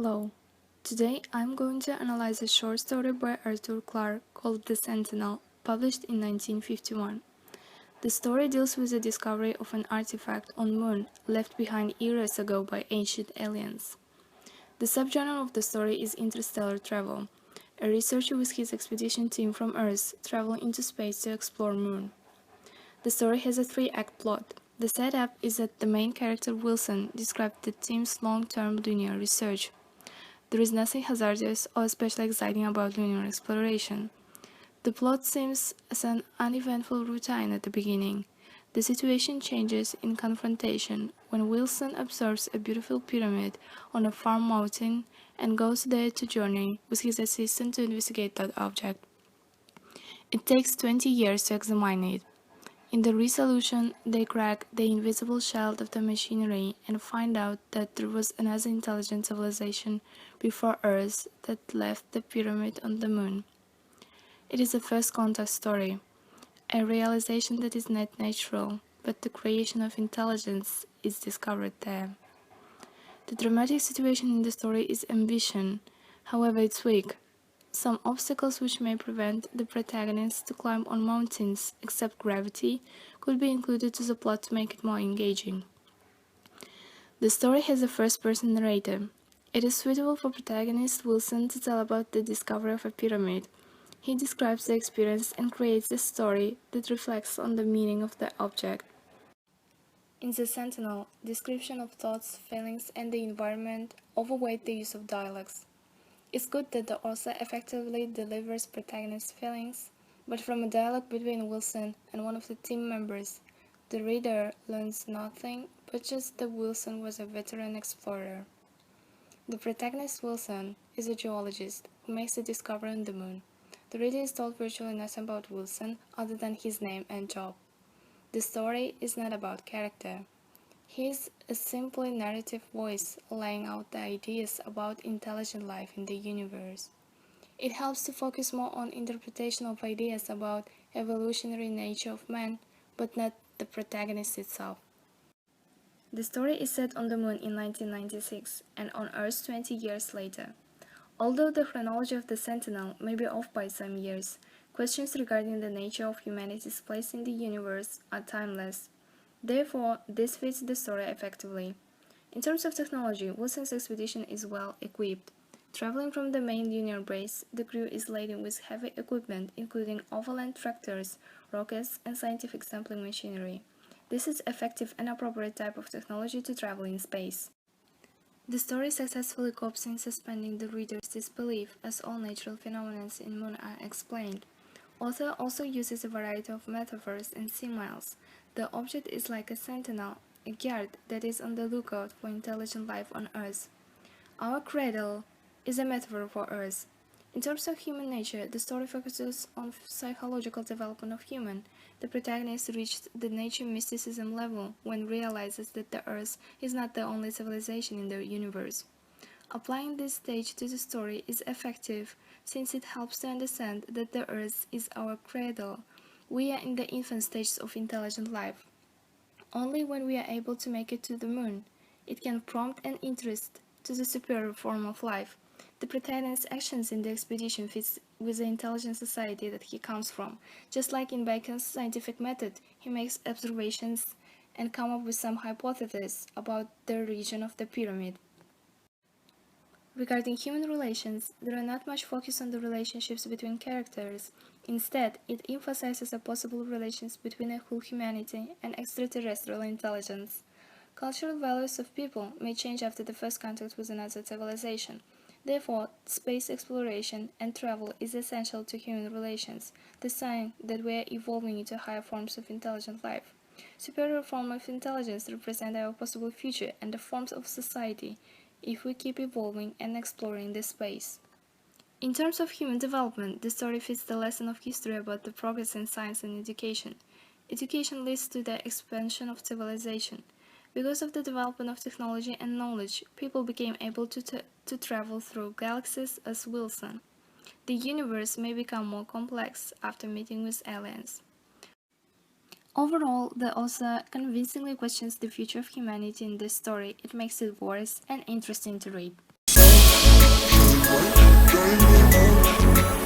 Hello. Today I'm going to analyze a short story by Clarke called The Sentinel, published in 1951. The story deals with the discovery of an artifact on Moon left behind eras ago by ancient aliens. The subgenre of the story is interstellar travel. A researcher with his expedition team from Earth travel into space to explore Moon. The story has a three-act plot. The setup is that the main character Wilson described the team's long-term lunar research. There is nothing hazardous or especially exciting about lunar exploration. The plot seems as an uneventful routine at the beginning. The situation changes in confrontation when Wilson observes a beautiful pyramid on a far mountain and goes there to journey with his assistant to investigate that object. It takes 20 years to examine it. In the resolution, they crack the invisible shell of the machinery and find out that there was another intelligent civilization before Earth that left the pyramid on the Moon. It is a first contact story, a realization that is not natural, but the creation of intelligence is discovered there. The dramatic situation in the story is ambition, however it's weak. Some obstacles which may prevent the protagonist to climb on mountains, except gravity, could be included to the plot to make it more engaging. The story has a first-person narrator. It is suitable for protagonist Wilson to tell about the discovery of a pyramid. He describes the experience and creates a story that reflects on the meaning of the object. In The Sentinel, description of thoughts, feelings, and the environment overweight the use of dialogues. It's good that the author effectively delivers protagonist's feelings, but from a dialogue between Wilson and one of the team members, the reader learns nothing but just that Wilson was a veteran explorer. The protagonist Wilson is a geologist who makes a discovery on the Moon. The reader is told virtually nothing about Wilson other than his name and job. The story is not about character. He is a simply narrative voice laying out the ideas about intelligent life in the universe. It helps to focus more on interpretation of ideas about evolutionary nature of man, but not the protagonist itself. The story is set on the Moon in 1996 and on Earth 20 years later. Although the chronology of the Sentinel may be off by some years, questions regarding the nature of humanity's place in the universe are timeless. Therefore, this fits the story effectively. In terms of technology, Wilson's expedition is well equipped. Traveling from the main lunar base, the crew is laden with heavy equipment including overland tractors, rockets, and scientific sampling machinery. This is effective and appropriate type of technology to travel in space. The story successfully copes in suspending the reader's disbelief as all natural phenomena in Moon are explained. Author also uses a variety of metaphors and similes. The object is like a sentinel, a guard that is on the lookout for intelligent life on Earth. Our cradle is a metaphor for Earth. In terms of human nature, the story focuses on psychological development of human. The protagonist reached the nature mysticism level when realizes that the Earth is not the only civilization in the universe. Applying this stage to the story is effective since it helps to understand that the Earth is our cradle. We are in the infant stages of intelligent life. Only when we are able to make it to the Moon, it can prompt an interest to the superior form of life. The protagonist's actions in the expedition fits with the intelligent society that he comes from. Just like in Bacon's scientific method, he makes observations and come up with some hypotheses about the region of the pyramid. Regarding human relations, there are not much focus on the relationships between characters. Instead, it emphasizes a possible relations between a whole humanity and extraterrestrial intelligence. Cultural values of people may change after the first contact with another civilization. Therefore, space exploration and travel is essential to human relations, the sign that we are evolving into higher forms of intelligent life. Superior forms of intelligence represent our possible future and the forms of society if we keep evolving and exploring this space. In terms of human development, the story fits the lesson of history about the progress in science and education. Education leads to the expansion of civilization. Because of the development of technology and knowledge, people became able to travel through galaxies as Wilson. The universe may become more complex after meeting with aliens. Overall, the author convincingly questions the future of humanity in this story. It makes it worth and interesting to read. Driving me out.